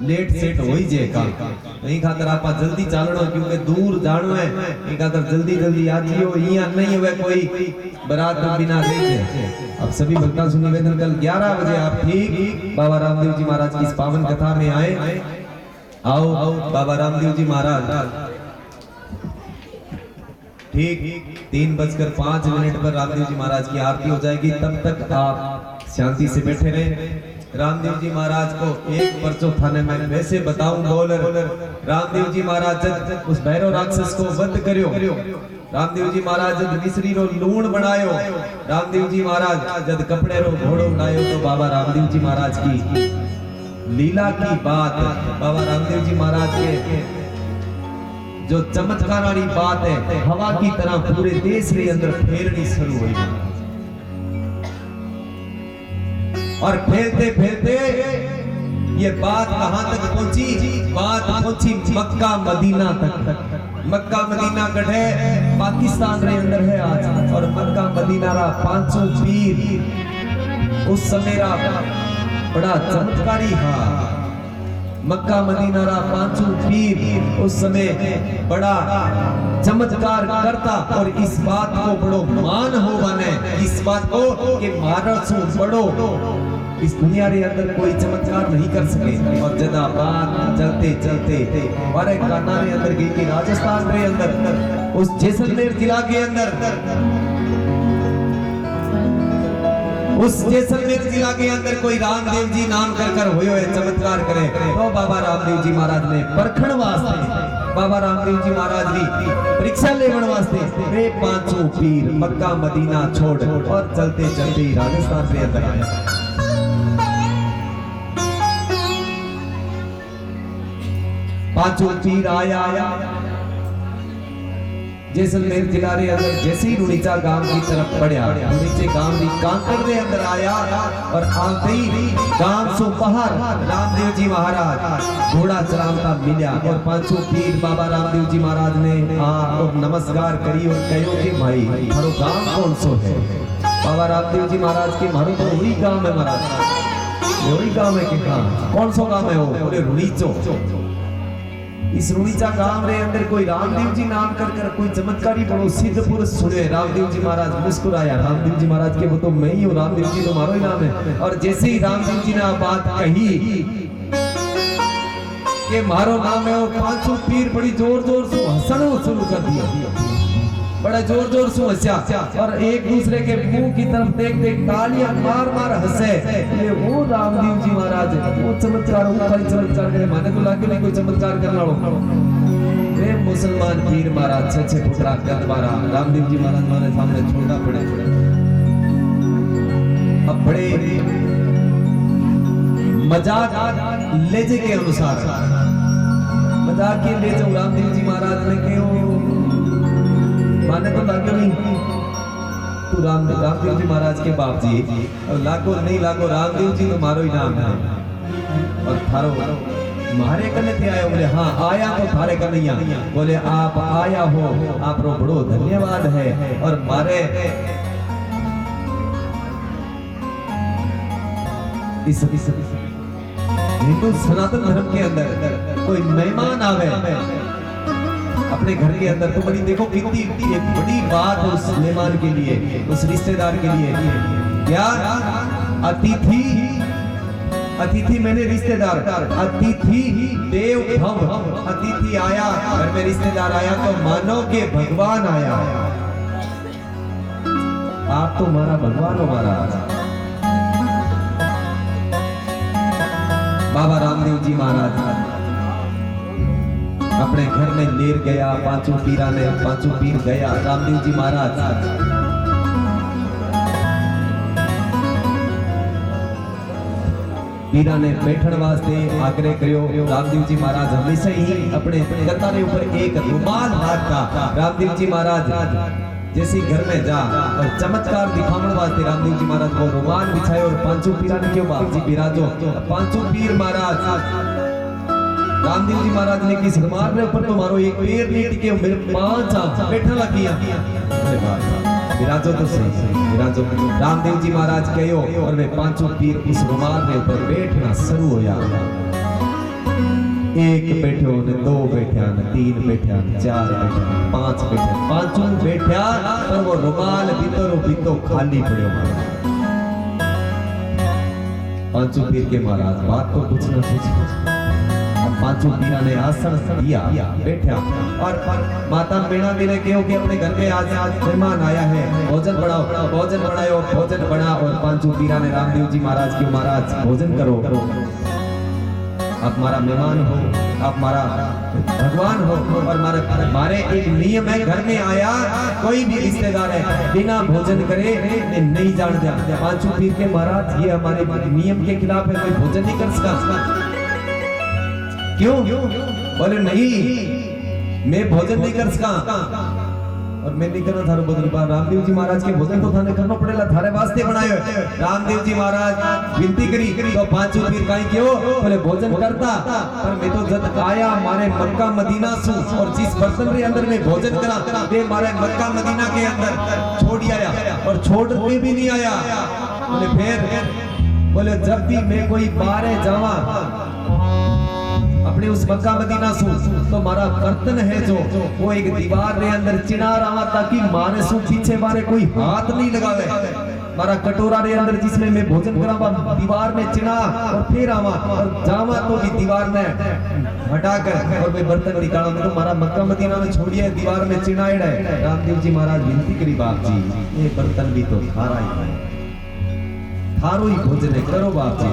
Late set हो ही जाएगा। नहीं खातर आप जल्दी चालनो क्योंकि दूर जानो है। नहीं खातर जल्दी जल्दी आ जियो। यहाँ नहीं हुए कोई बारात बिना रही है। अब सभी भक्तों से निवेदन, कल 11 बजे आप ठीक बाबा रामदेव जी महाराज की इस पावन कथा में आए। आओ बाबा रामदेव जी महाराज ठीक 3:05 पर रामदेव जी महाराज की आरती हो जाएगी। तब तक आप शांति से बैठे रहे। रामदेव जी महाराज को एक परचो थाने में वैसे बताऊं बोलर, रामदेव जी महाराज जब उस भैरव राक्षस को वध करियो, रामदेव जी महाराज जब मिश्री रो लूण बनायो, रामदेव जी महाराज जब कपड़े रो घोड़ो उड़ायो, तो बाबा रामदेव जी महाराज की लीला की बात, बाबा रामदेव जी महाराज के जो चमत्कार वाली बात है हवा की तरह पूरे देश के अंदर फैलनी शुरू हुई। और फैलते फैलते ये बात कहां तक पहुंची? बात पहुंची मक्का मदीना तक। मक्का मदीना गढ़े पाकिस्तान के अंदर है आज। और मक्का मदीना रा 500 पीर उस समय रा बड़ा चमत्कारी हा। मक्का मदीना रा 500 पीर उस समय बड़ा चमत्कार करता। और इस बात को बड़ो मान हो बने, इस बात को कि महाराज से बड़ो इस दुनिया के अंदर कोई चमत्कार नहीं कर सके। और जदा बात चलते चलते हमारे काना के अंदर गई कि राजस्थान के अंदर उस जैसलमेर जिला के अंदर, उस जैसलमेर जिला के अंदर कोई रामदेव जी नाम कर होयो है चमत्कार करे। तो बाबा रामदेव जी महाराज ने परखण वास्ते, बाबा रामदेव जी महाराज की परीक्षा लेवन वास्ते वे 500 पीर मक्का मदीना छोड़ और चलते चलते राजस्थान से अंदर आया। पांचों पीर आया जैसलमेर जिला रे अंदर जैसे ही रुणीचा गांव की तरफ बढ़िया, रुणीचे गांव की कांकड़ रे अंदर आया। और आते ही गांव सो बाहर रामदेव जी महाराज घोड़ा चलावता मिल्या। और 500 पीर बाबा रामदेव जी महाराज ने और नमस्कार करी और कहो कि भाई मारो गांव कौन सो है? बाबा रामदेव जी महाराज के मारो तो वही गांव है महाराज, वही गांव है कि कौन सो गांव है वो? बोले रुणीचो। इस रुणीचा गांव रे अंदर कोई रामदेव जी नाम कर कोई चमत्कारी बड़ो सिद्ध पुरुष सुने। रामदेव जी महाराज मुस्कुराया। रामदेव जी महाराज के वो तो मैं ही हूँ, रामदेव जी तो मारो ही नाम है। और जैसे ही रामदेव जी ने बात कही कि मारो नाम है, वो 500 पीर बड़ी जोर जोर से हंसना शुरू कर दिया, बड़ा जोर जोर से हंसा। और एक दूसरे के मुंह की तरफ देख देख तालियां मार मार हंसे। ये वो रामदेव जी महाराज वो चमत्कार ऊपर चमत्कार करे, माने तो लागे नहीं कोई चमत्कार करना हो। वे मुसलमान पीर महाराज छे पुत्रा कद मारा रामदेव जी महाराज हमारे सामने छोटा पड़े। अब बड़े मजाक लेजे के अनुसार मजाक के ले जाओ रामदेव जी महाराज ने कहो माने तो लागो नहीं तू रामदेव जी महाराज के बाप जी। और लागो नहीं लागो रामदेव जी तो मारो ही नाम है। और थारो मारे कने थे आयो? बोले हाँ आया तो थारे कने ही। बोले आप आया हो, आप रो बड़ो धन्यवाद है। और मारे इस हिंदू सनातन धर्म के अंदर कोई मेहमान आवे अपने घर के अंदर तो बड़ी देखो कितनी एक बड़ी बात है उस मेहमान के लिए, उस रिश्तेदार के लिए। क्या अतिथि, अतिथि मैंने रिश्तेदार, अतिथि देव भव। अतिथि आया घर में, रिश्तेदार आया तो मानो के भगवान आया। आप तो हमारा भगवान हो महाराज। बाबा रामदेव जी महाराज अपने घर में लेर गया। 500 पीरा ने 500 पीर गया। रामदेव जी महाराज पीरा ने बैठन वास्ते आग्रह करियो। रामदेव जी महाराज हमेशा ही अपने गद्दा के ऊपर एक रुमाल रखता। रामदेव जी महाराज जैसे घर में जा और चमत्कार दिखाने वास्ते रामदेव जी महाराज को रुमाल बिछाए। और 500 पीरा ने क्यों बाप जी बिराजो? 500 पीर महाराज रामदेव जी महाराज ने किस रुमाल के ऊपर तो मारो एक पैर नहीं टिके, मेरे 5 बैठने लगी। अरे वाह विराजो तो सही विराजो। रामदेव जी महाराज कहो और वे 500 पीर इस रुमाल के ऊपर बैठना शुरू होया। एक बैठो ने दो बैठा ने तीन बैठा ने चार बैठा ने पांच बैठा, पांचों बैठा पर वो रुमाल भीतरो खाली पड़ो महाराज। पांचों पीर के महाराज बात तो कुछ ना कुछ, पांचों पीरा ने आसन दिया, बैठा और माता मीणा दी ने कहो कि अपने घर में आज मेहमान आया है, भोजन बनाओ। भोजन बनायो, भोजन बना और पांचों पीरा ने रामदेव जी महाराज के महाराज भोजन करो, आप हमारा मेहमान हो, आप हमारा भगवान हो और हमारे एक नियम है, घर में आया कोई भी रिश्तेदार है बिना भोजन करे नहीं जान दिया। पांचों पीर के महाराज ये हमारे नियम के खिलाफ है, कोई भोजन नहीं कर सकता। क्यों? बोले नहीं मैं भोजन नहीं कर सका और मैं नहीं करना थारो भोजन। रामदेव जी महाराज के भोजन तो थाने करना पड़ेगा, थारे वास्ते बनायो। रामदेव जी महाराज विनती करी तो पांचों पीर काई क्यों? बोले भोजन करता पर मैं तो जद आया मारे मक्का मदीना सु और जिस बर्तन रे अंदर में भोजन करा वे मारे मक्का मदीना के अंदर छोड़ आया और छोड़ के भी नहीं आया। बोले फिर? बोले जब भी मैं कोई बाहर जावा अपने उस मक्का मदीना सु तो मारा बर्तन है जो वो एक दीवार रे अंदर चिना रहा ताकि मारे सु पीछे मारे कोई हाथ नहीं लगावे। मारा कटोरा रे अंदर जिसमें मैं भोजन करावा दीवार में चिना और फिर आवा और जावा तो भी दीवार में हटाकर और मैं बर्तन निकाला मैं तो मारा मक्का मदीना में छोड़िए दीवार में चिनाएड़ा है। रामदेव जी महाराज विनती करी बाप जी ये बर्तन भी तो थारा ही है, थारो ही भोजन है, करो बाप जी।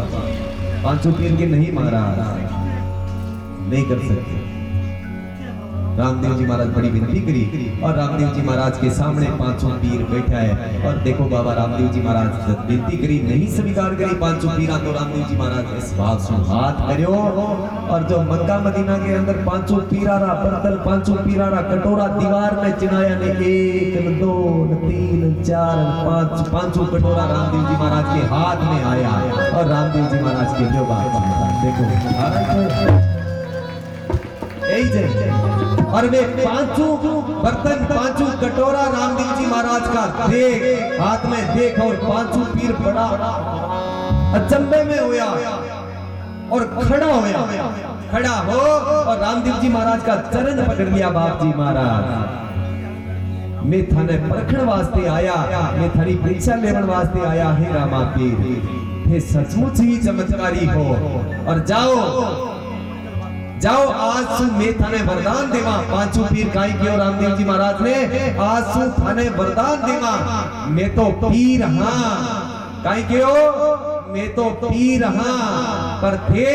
पांचों पीर के नहीं महाराज नहीं कर सकते। रामदेव जी महाराज बड़ी विनती करी और रामदेव जी महाराज के सामने पांचों पीर बैठा है और देखो बाबा रामदेव जी महाराज विनती करी नहीं स्वीकार करी पांचों पीरा तो रामदेव जी महाराज इस बात से हाथ करो और जो मक्का मदीना के अंदर पांचों पीरा रा बर्तन पांचों पीरा रा कटोरा दीवार में चिनाया ने एक न दो न तीन न चार न पांचों कटोरा रामदेव जी महाराज के हाथ में आया और रामदेव जी महाराज के जो बात देखो और वे पांचों बर्तन पांचों कटोरा रामदेव जी महाराज का देख हाथ में देख और पांचों पीर बड़ा अचंभे में होया और खड़ा हो और रामदेव जी महाराज का चरण पकड़ लिया। बाप जी महाराज मैं थाने परखण वास्ते आया, मैं थारी परीक्षा लेवन वास्ते आया हे रामा पीर हे सचमुच ही चमत्कारी हो और जाओ आज सु मैं थाने वरदान देवा। पांचों पीर काई क्यों? रामदेव जी महाराज ने आज सु थाने वरदान देवा मैं तो पीर हां। काई क्यों? मैं तो पीर हां पर थे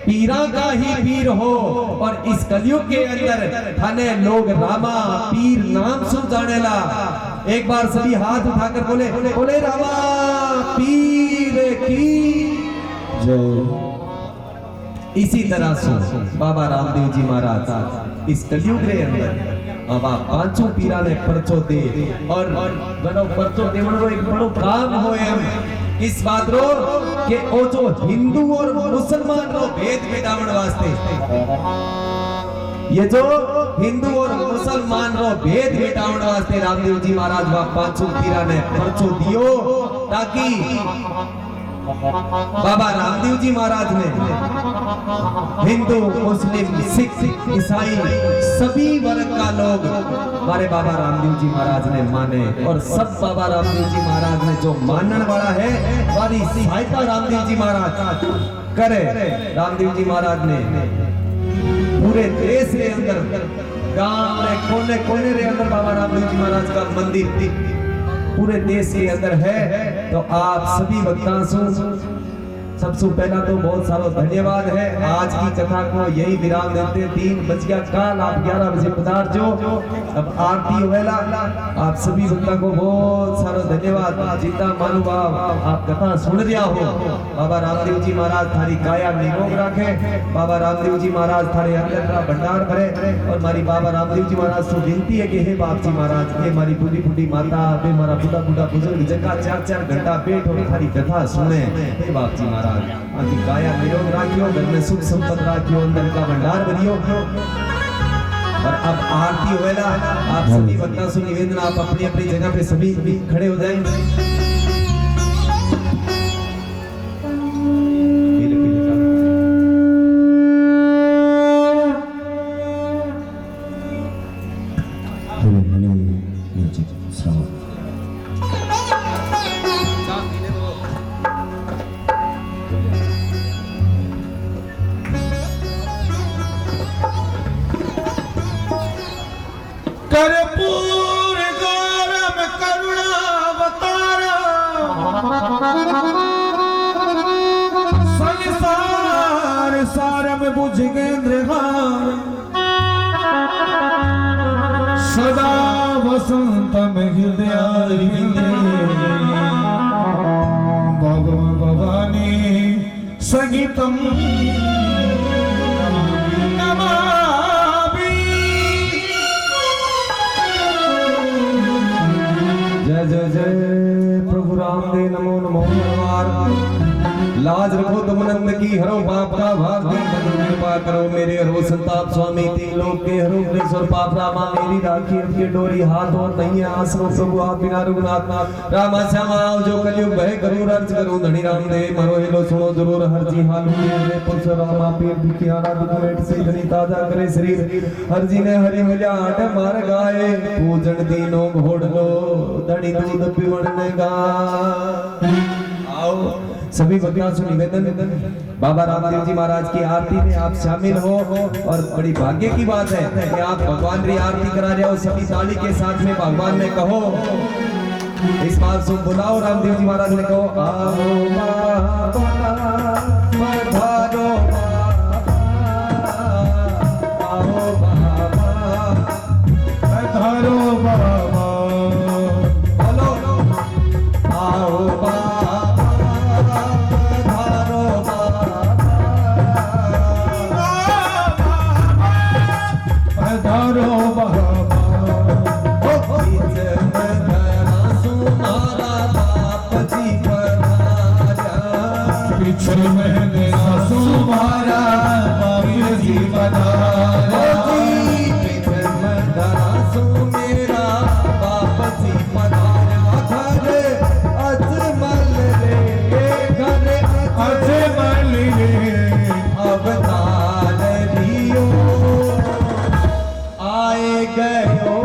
पीरा का ही पीर हो और इस कलयुग के अंदर थाने लोग रामा पीर नाम सुन जानेला। एक बार सभी हाथ उठाकर बोले रामा पीर की जय। इसी तरह से बाबा रामदेव जी महाराज इस कलयुग रे अंदर बाबा पांचों पीरा ने परचो दे और बड़ो परचो देवण रो एक बड़ो काम होए इस बात रो कि ओ जो हिंदू और मुसलमान रो भेद मिटावण वास्ते ये जो हिंदू और मुसलमान रो भेद मिटावण वास्ते रामदेव जी महाराज वा पांचों पीरा ने परचो दियो ताकि बाबा रामदेव जी महाराज ने हिंदू मुस्लिम सिख ईसाई सभी वर्ग का लोग हमारे बाबा रामदेव जी महाराज ने माने और सब बाबा रामदेव जी महाराज ने जो मानने वाला है हमारी सहायता रामदेव जी महाराज करे। रामदेव जी महाराज ने पूरे देश के अंदर गांव में कोने कोने रे अंदर बाबा रामदेव जी महाराज का मंदिर पूरे देश के अंदर है। तो आप सभी भक्तों से सबसे पहला तो बहुत सारा धन्यवाद है। आज की कथा को यही विराम देते 3 बज गया, कल आप 11 बजे पधार जो अब आरती होएला। आप सभी भक्तों को बहुत सारा धन्यवाद। जितना महानुभाव आप कथा सुन रिया हो बाबा रामदेव जी महाराज थारी काया निरोग रखे, बाबा रामदेव जी महाराज थारे अंदर का भंडार भरे और मारी बाबा रामदेव जी महाराज से विनती है कि हे बाप जी महाराज ये मारी बूढ़ी बूढ़ी माता बे मारा बूढ़ा बूढ़ा बुजुर्ग जगह 4-4 घंटा बैठ और थारी कथा सुने। हे बाप जी महाराज आपकी काया निरोग राखियो, घर में सुख संपत्ति राखियो, अंदर का भंडार भरियो। और अब आरती होएला। आप सभी भक्तों से निवेदन आप अपनी अपनी जगह पे सभी खड़े हो जाएं। कर्पूर गौरम करुणावतारा संसार सारम भुजगेंद्रहार सदा वसंतम हृदयारविंदे भगवानी संगीतम नमामि। जय जय जय प्रभु रामदेव नमो नमो नमः। लाज रखो तुम नंद की, हरो पाप का भाग दे, कृपा करो मेरे, हरो संताप स्वामी तीन लोक के, हरो क्लेश और पाप रामा मेरी राखी रखिए डोरी, हाथ और नहीं है आसनो प्रभु आप बिना रघुनाथ रामा श्यामा आओ जो कलयुग भय करूं अर्ज करूं धनी रामदेव मरो हेलो सुनो जरूर हर जी हाल मेरे पुरुष रामा पीर दुखियाना दुख मेट से धनी ताजा करे शरीर, हर जी ने हरि मिला आठ मार गाए, पूजन दीनो घोड़ लो धनी दूध पिवड़ने गा। आओ सभी भक्तों से निवेदन, बाबा रामदेव जी महाराज की आरती में आप शामिल हो, और बड़ी भाग्य की बात है कि आप भगवान की आरती करा रहे हो। सभी ताली के साथ में भगवान ने कहो, इस बात से बुलाओ, रामदेव जी महाराज ने कहो आओ बाबा पधारो, आओ बाबा पधारो बाबा, बोलो आओ बाबा पधारो बाबा, पिछल मैंने सुमारा बाबी जी पधारा, मेरा बाप जी पधारा, घर अजमल रे घर अजमल रे अवतार लियो आए गयो,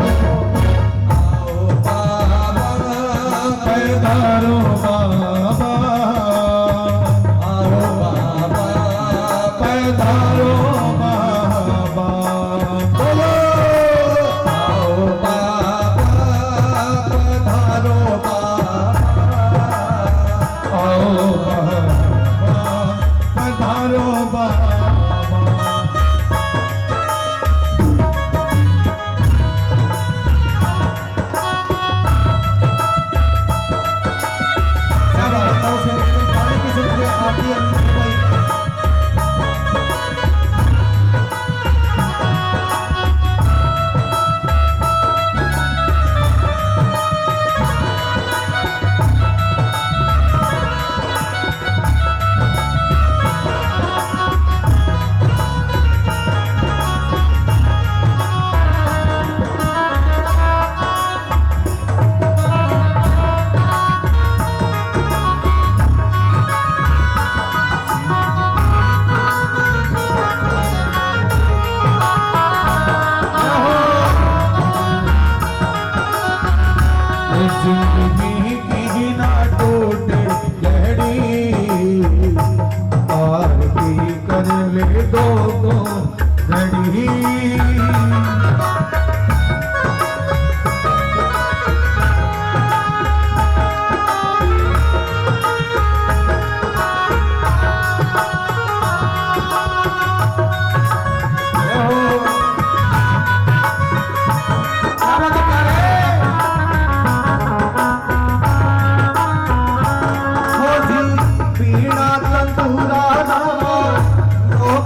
आओ बाबा पधारो बाबा, आओ बाबा पधारो बाबा, बोलो आओ बाबा पधारो बाबा, आओ बाबा पधारो बाबा। जिंदगी की ना टूटे लहड़ी, आरती कर ले दो घड़ी,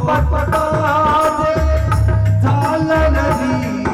पटपटा जे झाल नदी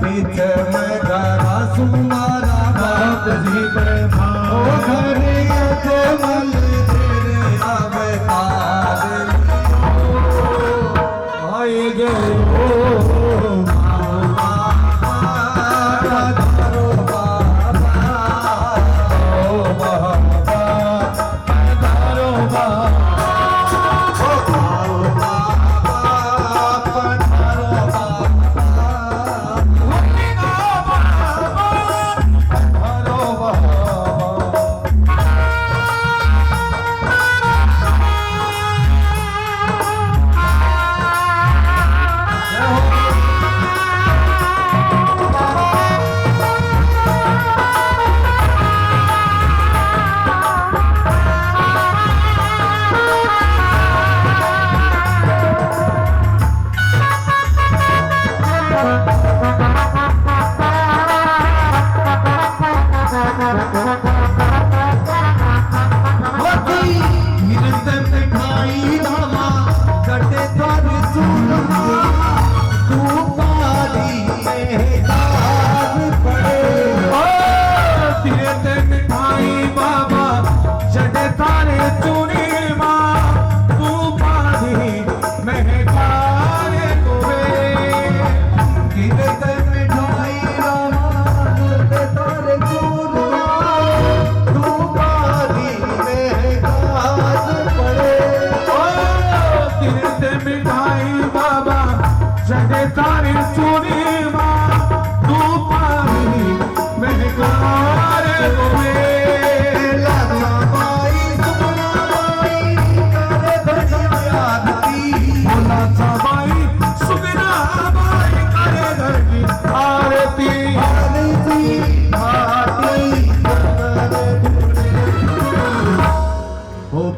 बीच में धरा सुमारा बाप जी ओ घरे अजमल तेरे अवतार आए गए ओ पधारो बाबा ओ बाबा पधारो बाबा ओ बाबा पधारो बाबा पधारो बाबा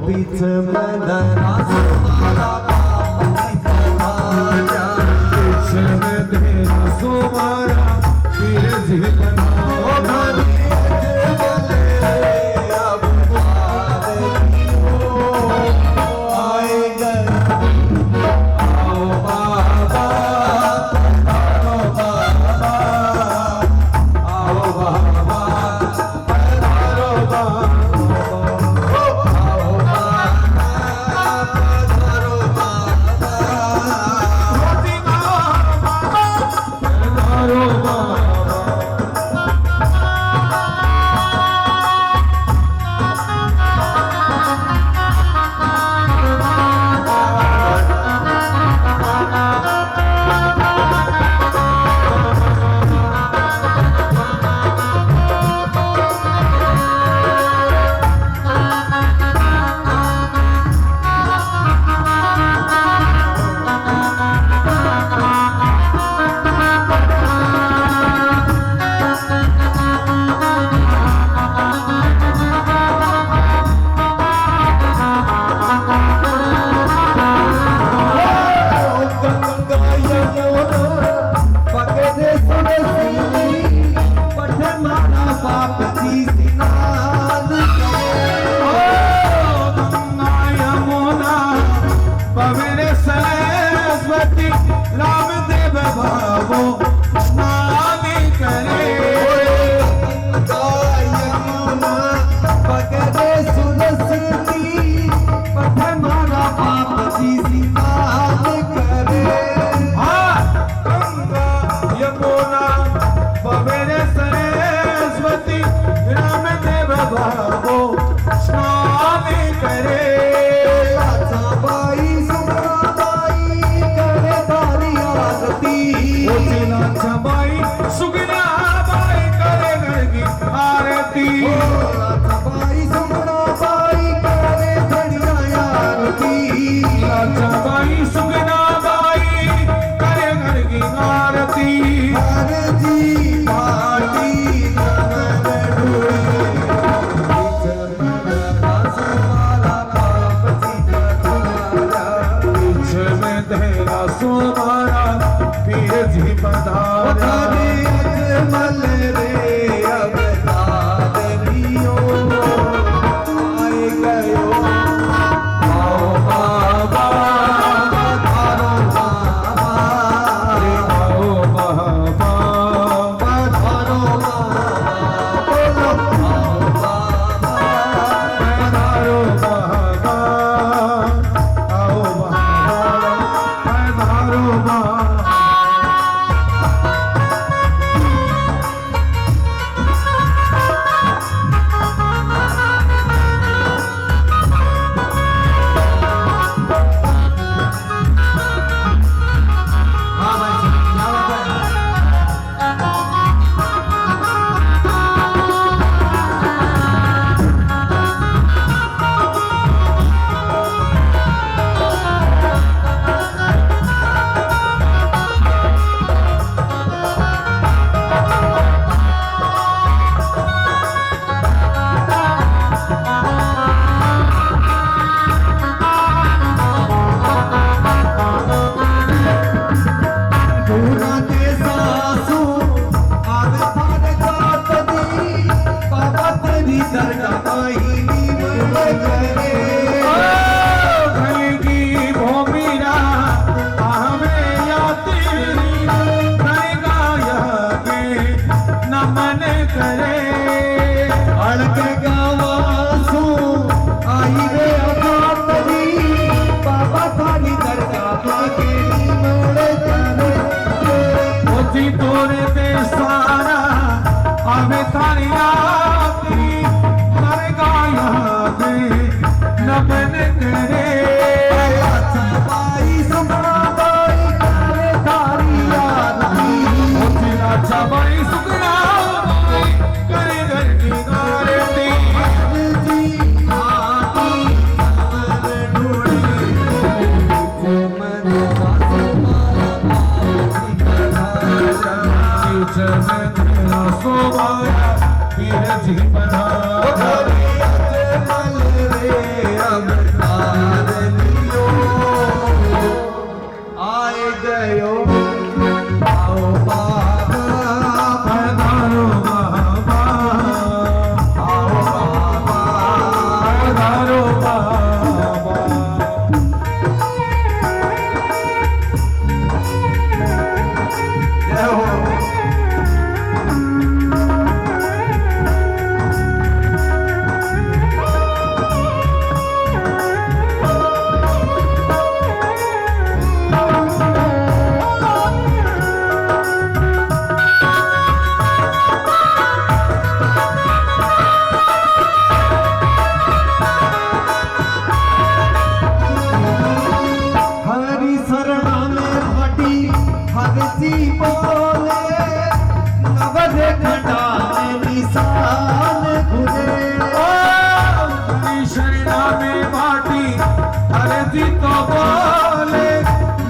बीच में धरा सुमारा बाप जी पधारा बीच में तेरा सुमारा पीर जी ओ घरे अजमल तेरे अवतार आए गए आओ बाबा पधारो बाबा आओ बाबा पधारो बाबा बाबा करे अड़क गावासू आई रे अगातरी बाबा थारी दरगाह के मोड़े जाने ओजी तोरे ते सारा आवे थारी आती दरगाह याद न बन करे बाई सुना बाई करे थारी आरती ओजी लाचा बाई सुखना बाई करे घर की आरती जी आती अमर ढूंढे मन सोमाया पीर जी बना आए गयो आओ बाबा पधारो बाबा आओ बाबा पधारो बाबा जय हो हरी शरणा में फटी हरसी बोले नवद घटा में निशान घुरे शरणा में माटी अरे जी तो बोले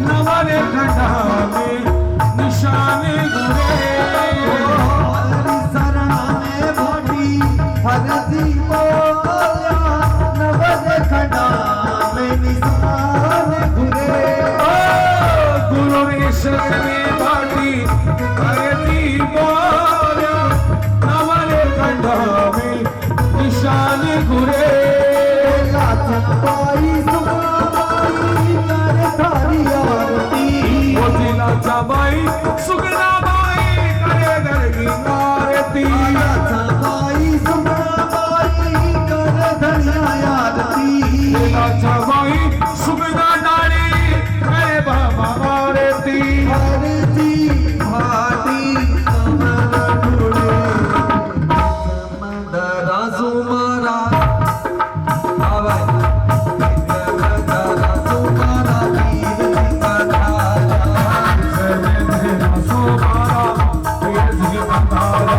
नवरे घटा में निशान गुरे हरी शरणा में फटी हरसी बोले नवद घटा में निशान घुरे गुरु ने शरण में बाटी अरे जी बोले नवरे घटा में निशान गुरे पाई सुखनाबाई करे थारी आरती ओ जिला चाबाई सुगना बाई करे दरगी आरती पाई सुखनाबाई करे धनिया आरती जिला चाबाई सुगना नारी करे बाबा आरती आरती भाटी कमल ढूंढे समंदरा सुमारा आवे समंदरा सुमारा वीर जी का धारा सोमारा पीर जी बंधारा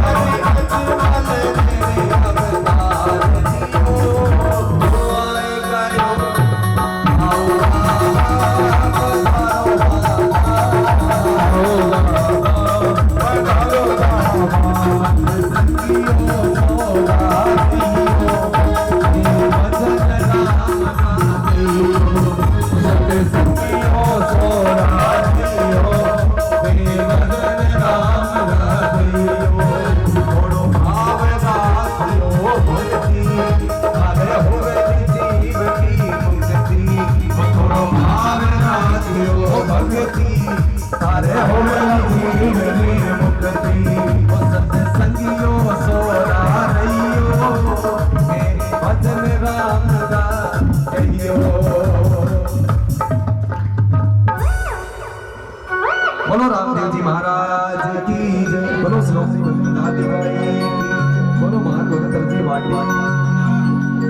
तारे हो जीवनी मुक्ति ओ सत्संगियो सोरा रहियो हे भजन राम दा कहियो बोलो रामदेव जी महाराज की जय बोलो श्लोक जी दादी भाई की जय बोलो महान भगत जी वाटी